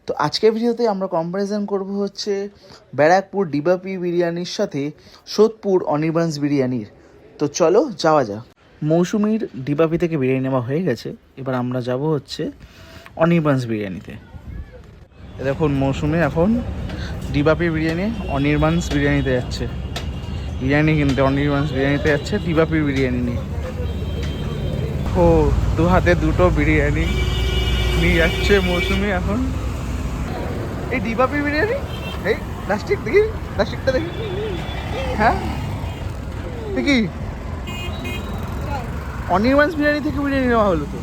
তো আজকের ভিডিওতে আমরা কম্প্যারিজন করব হচ্ছে ব্যারাকপুর ডিবাপি বিরিয়ানির সাথে সোদপুর অনির্বাণস বিরিয়ানির। তো চলো যাওয়া যাক। মৌসুমীর ডিবাপি থেকে বিরিয়ানি নেওয়া হয়ে গেছে, এবার আমরা যাব হচ্ছে অনির্বাণস বিরিয়ানিতে। দেখুন মৌসুমী এখন ডিবাপি বিরিয়ানি অনির্বাণস বিরিয়ানিতে যাচ্ছে, বিরিয়ানি কিনতে অনির্বাণস বিরিয়ানিতে যাচ্ছে ডিবাপি বিরিয়ানি নিয়ে। ও দু হাতে দুটো বিরিয়ানি নিয়ে যাচ্ছে মৌসুমী এখন। এই ডিবাপি বিরিয়ানি, এই প্লাস্টিক দেখি, প্লাস্টিকটা দেখি। হ্যাঁ দেখি অনির্বাণস বিরিয়ানি থেকে বিরিয়ানি নেওয়া হলো তো,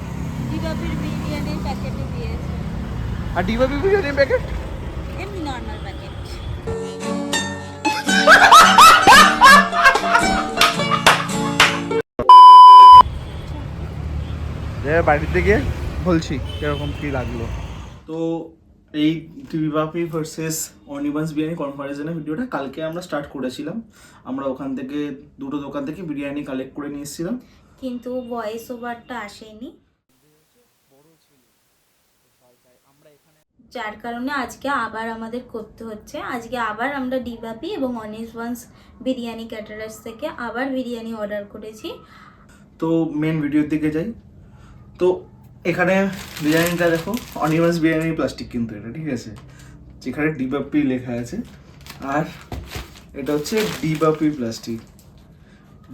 ডিবাপির বিরিয়ানির প্যাকেটে দিয়েছে, আর ডিবাপি বিরিয়ানির প্যাকেট এমনি নর্মাল প্যাকেট। বাড়িতে গিয়ে বলছি কিরকম কি লাগলো। তো এই ডিবাপি ভার্সেস অনির্বাণস বিরিয়ানি কম্পারিজনের ভিডিওটা কালকে আমরা স্টার্ট করেছিলাম। আমরা ওখান থেকে দুটো দোকান থেকে বিরিয়ানি কালেক্ট করে নিয়ে এসেছিলাম, কিন্তু ভয়েস ওভারটা আসেনি, যার কারণে আজকে আবার আমাদের করতে হচ্ছে। আজকে আবার আমরা ডিবাপি এবং অনির্বাণস বিরিয়ানি ক্যাটারার্স থেকে আবার বিরিয়ানি অর্ডার করেছি। তো মেন ভিডিওর দিকে যাই। তো এখানে বিরিয়ানিটা দেখো, অনির্বাণস বিরিয়ানি প্লাস্টিক কিন্তু এটা, ঠিক আছে, যেখানে ডিবাপি লেখা আছে। আর এটা হচ্ছে ডিবাপি প্লাস্টিক,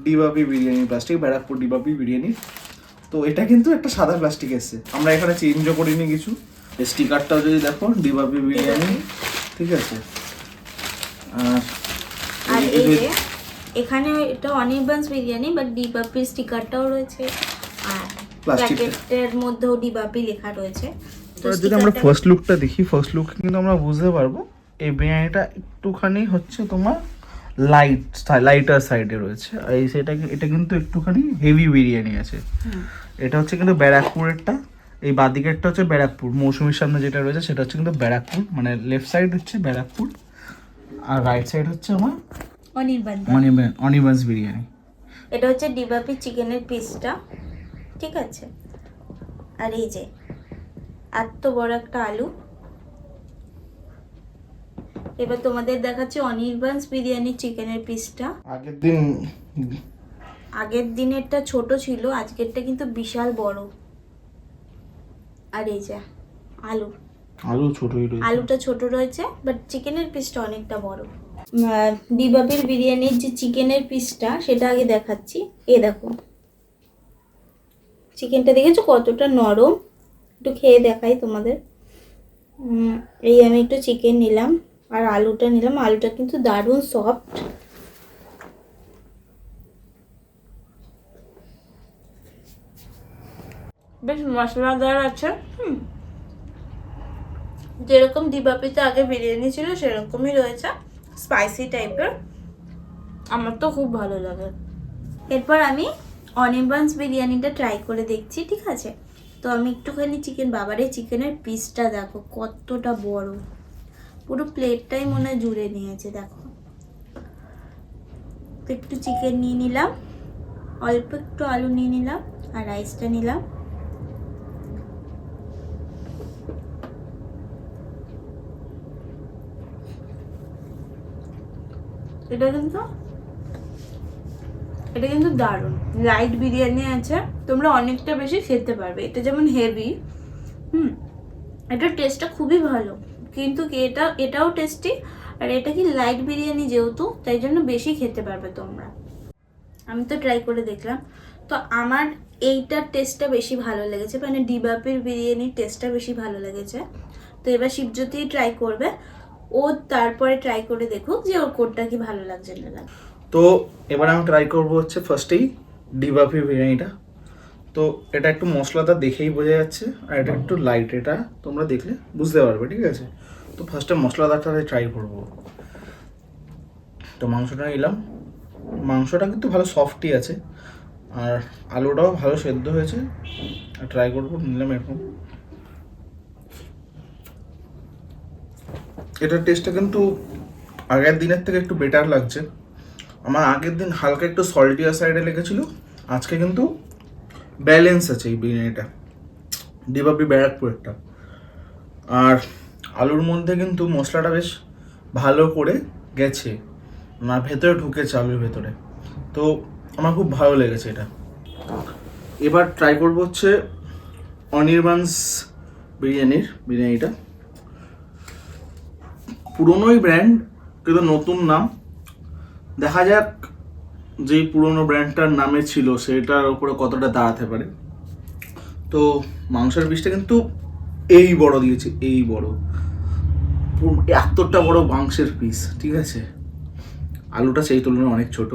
ডিবাপি বিরিয়ানি প্লাস্টিক, ব্যারাকপুর ডিবাপি বিরিয়ানি। তো এটা কিন্তু একটা সাদা প্লাস্টিক এসছে, আমরা এখানে চেঞ্জও করিনি কিছু। স্টিকারটাও যদি দেখো ডিবাপি বিরিয়ানি, ঠিক আছে। আর এই যে এখানে এটা অনির্বাণস বিরিয়ানি বাট ডিবাপির স্টিকারটাও রয়েছে, আর প্যাকেটের মধ্যেও ডিবাপি লেখা রয়েছে। তো যদি আমরা ফার্স্ট লুকটা দেখি, ফার্স্ট লুক কিন্তু আমরা বুঝতে পারবো এই বিরিয়ানিটা একটুখানি হচ্ছে তোমার লাইটার সাইডে রয়েছে, আর এই সাইডটা এটা কিন্তু একটুখানি হেভি বিরিয়ানি আছে। এটা হচ্ছে কিন্তু ব্যারাকপুরেরটা, এই বাদিকেরটা হচ্ছে ব্যারাকপুর, মৌসুমীর সামনে যেটা রয়েছে সেটা হচ্ছে কিন্তু ব্যারাকপুর, মানে লেফট সাইড হচ্ছে ব্যারাকপুর আর রাইট সাইড হচ্ছে আমার অনির্বাণস বিরিয়ানি। এটা হচ্ছে ডিবাপি চিকেনের পিসটা, ঠিক আছে। আর এই যে এত বড় একটা আলু। এবার তোমাদের দেখাচ্ছি অনির্বাণস বিরিয়ানি চিকেনের পিসটা। আগের দিনেরটা ছোট ছিল, আজকেরটা কিন্তু বিশাল বড়। আর এই যে আলুটা ছোট রয়েছে, বাট চিকেনের পিসটা অনেকটা বড়। ডিবাপির বিরিয়ানির যে চিকেনের পিসটা সেটা আগে দেখাচ্ছি। দেখো চিকেনটা, দেখেছো কতটা নরম? একটু খেয়ে দেখাই তোমাদের। এই আমি একটু চিকেন নিলাম আর আলুটা নিলাম, আলুটা কিন্তু দারুণ সফট। বেশ মশলাদার আছে। যেরকম ডিবাপিতে আগে বিরিয়ানি ছিল সেরকমই রয়েছে, স্পাইসি টাইপের। আমার তো খুব ভালো লাগে। এরপর আমি অনির্বাণস বিরিয়ানিটা ট্রাই করে দেখছি, ঠিক আছে। তো আমি একটুখানি বাবারে চিকেনের পিসটা দেখো কতটা বড়, পুরো প্লেটটাই মনে হয় জুড়ে নিয়েছে। দেখো একটু চিকেন নিয়ে নিলাম, অল্প একটু আলু নিয়ে নিলাম আর রাইসটা নিলাম। এটা কিন্তু দারুণ লাইট বিরিয়ানি আছে, তোমরা অনেকটা বেশি খেতে পারবে। এটা যেমন হেভি, এটার টেস্টটা খুবই ভালো, কিন্তু এটাও টেস্টি। আর এটা কি লাইট বিরিয়ানি যেহেতু, তাই জন্য বেশি খেতে পারবে তোমরা। আমি তো ট্রাই করে দেখলাম, তো আমার এইটার টেস্টটা বেশি ভালো লেগেছে, মানে ডিবাপির বিরিয়ানির টেস্টটা বেশি ভালো লেগেছে। তো এবার শিবজ্যোতি ট্রাই করবে, ও তারপরে ট্রাই করে দেখুক যে ওর কোনটা কি ভালো লাগছে না লাগে। তো এবার আমি ট্রাই করবো হচ্ছে ফার্স্টেই ডিবাপি বিরিয়ানিটা। তো এটা একটু মশলাদার দেখেই বোঝা যাচ্ছে, আর এটা একটু লাইট, এটা তোমরা দেখলে বুঝতে পারবে, ঠিক আছে। তো ফার্স্টে মশলাদারটা ট্রাই করবো। তো মাংসটা নিলাম, মাংসটা কিন্তু ভালো সফটই আছে, আর আলুটাও ভালো সেদ্ধ হয়েছে। আর ট্রাই করবো, নিলাম এরকম। এটার টেস্টটা কিন্তু আগের দিনের থেকে একটু বেটার লাগছে। আমার আগের দিন হালকা একটু সল্টিয়ার সাইডে লেগেছিল, আজকে কিন্তু ব্যালেন্স আছে এই বিরিয়ানিটা, ডিবাপি ব্যারাকপুরেরটা। আর আলুর মধ্যে কিন্তু মশলাটা বেশ ভালো করে গেছে, আমার ভেতরে ঢুকেছে আলুর ভেতরে, তো আমার খুব ভালো লেগেছে এটা। এবার ট্রাই করবো হচ্ছে অনির্বাণস বিরিয়ানিটা। পুরোনোই ব্র্যান্ড কিন্তু নতুন নাম, দেখা যাক যেই পুরোনো ব্র্যান্ডটার নামে ছিল সেটার উপরে কতটা দাঁড়াতে পারে। তো মাংসের পিসটা কিন্তু এই বড় দিয়েছে, এই বড়, এতটা বড় মাংসের পিস, ঠিক আছে। আলুটা সেই তুলনায় অনেক ছোট,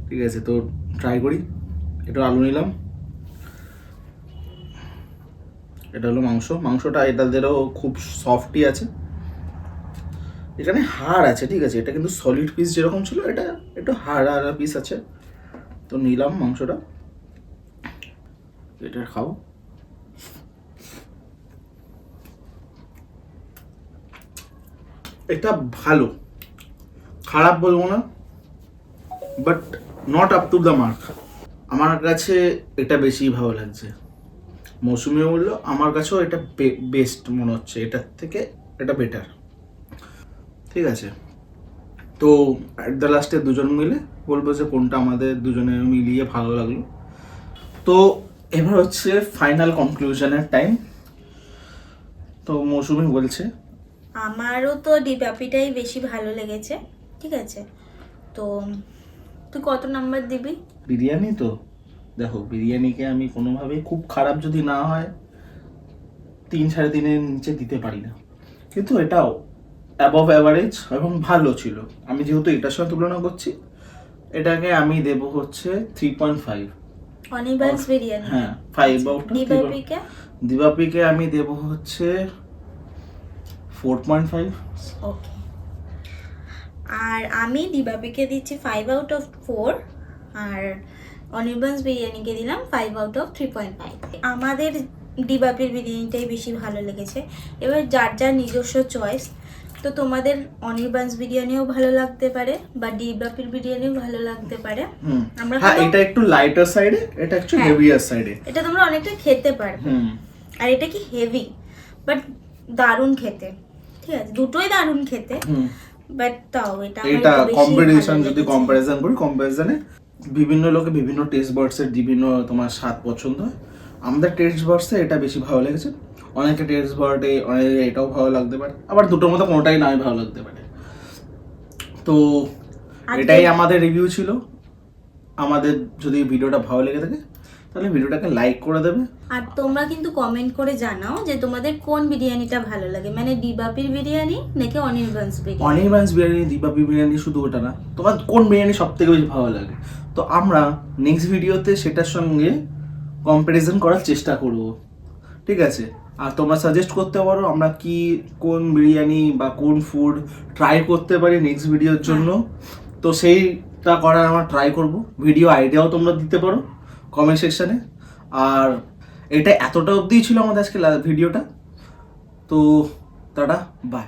ঠিক আছে। তো ট্রাই করি, এটা আলু নিলাম, এটা হলো মাংসটা এটাদেরও খুব সফটই আছে, এখানে হাড় আছে, ঠিক আছে। এটা কিন্তু সলিড পিস যেরকম ছিল, এটা একটু হাড় পিস আছে। তো নিলাম মাংসটা, এটা খাও। এটা ভালো, খারাপ বলবো না, but not up to the mark. আমার কাছে এটা বেশি ভালো লাগছে। মৌসুমিও বললো আমার কাছেও এটা বেস্ট মনে হচ্ছে, এটার থেকে এটা বেটার, ঠিক আছে। তো অ্যাট দ্য লাস্টে দুজন মিলে বলবো যে কোনটা আমাদের দুজনের মিলিয়ে ভালো লাগলো। তো এবার হচ্ছে ফাইনাল কনক্লুশনের টাইম। তো মৌসুমি বলছে আমারও তো ডিবাপিটাই বেশি ভালো লেগেছে, ঠিক আছে। তো তুই কত নাম্বার দিবি? বিরিয়ানি তো দেখো, বিরিয়ানিকে আমি কোনোভাবেই খুব খারাপ যদি না হয় 3-3.5-এর নিচে দিতে পারি না, কিন্তু এটাও অ্যাবভ অ্যাভারেজ এবং ভালো ছিল। আমি যেহেতু এটার সঙ্গে তুলনা করছি, এটাকে আমি দেবো হচ্ছে 3.5। অনির্বাণস বিরিয়ানি, হ্যাঁ 5 আউট অফ। ডিবাপিকে? দিবাপিকে আমি দেবো হচ্ছে 4.5। ওকে। আর আমি দিবাপিকে দিচ্ছি 5/4, আর অনির্বাণস বিরিয়ানিকে দিলাম 5/3.5। আমাদের ডিবাপির বিরিয়ানিটাই বেশি ভালো লেগেছে। এবার যার যার নিজস্ব চয়েস, তো তোমাদের অনির্বাণস বিরিয়ানিও ভালো লাগতে পারে বা ডিবাপির বিরিয়ানিও ভালো লাগতে পারে। আমরা হ্যাঁ, এটা একটু লাইটার সাইডে, এটা একটু হেভিয়ার সাইডে, এটা তোমরা অনেকটা খেতে পারবে। আর এটা কি হেভি, বাট দারুণ খেতে, ঠিক আছে। দুটোই দারুণ খেতে, বাট তাও এটা কম্পিটিশন যদি কম্পারিজন করি, কম্পারিজনে বিভিন্ন লোকে বিভিন্ন টেস্ট বার্ডসের বিভিন্ন তোমার স্বাদ পছন্দ হয়। আমাদের টেস্ট বার্ডসে এটা বেশি ভালো লেগেছে, অনেকে টেস্ট বার্ডে অনেকে এটাও ভালো লাগতে পারে, আবার দুটোর মধ্যে কোনোটাই নাই ভালো লাগতে পারে। তো এটাই আমাদের রিভিউ ছিল। আমাদের যদি ভিডিওটা ভালো লেগে থাকে তাহলে ভিডিওটাকে লাইক করে দেবে, আর তোমরা কিন্তু কমেন্ট করে জানাও যে তোমাদের কোন বিরিয়ানিটা ভালো লাগে, মানে ডিবাপির বিরিয়ানি নাকি অনির্বাণস বিরিয়ানি। অনির্বাণস বিরিয়ানি, দিবাপি বিরিয়ানি, শুধু ওটা না, তোমার কোন বিরিয়ানি সব থেকে বেশি ভালো লাগে। তো আমরা নেক্সট ভিডিওতে সেটার সঙ্গে কম্পারিজন করার চেষ্টা করব, ঠিক আছে। আর তোমরা সাজেস্ট করতে পারো আমরা কি কোন বিরিয়ানি বা কোন ফুড ট্রাই করতে পারি নেক্সট ভিডিওর জন্য। তো সেইটা করার আমরা ট্রাই করব। ভিডিও আইডিয়াও তোমরা দিতে পারো কমেন্ট সেকশানে। আর এটা এতটা অবধিই ছিল আমাদের আজকে ভিডিওটা। তো টাটা, বাই।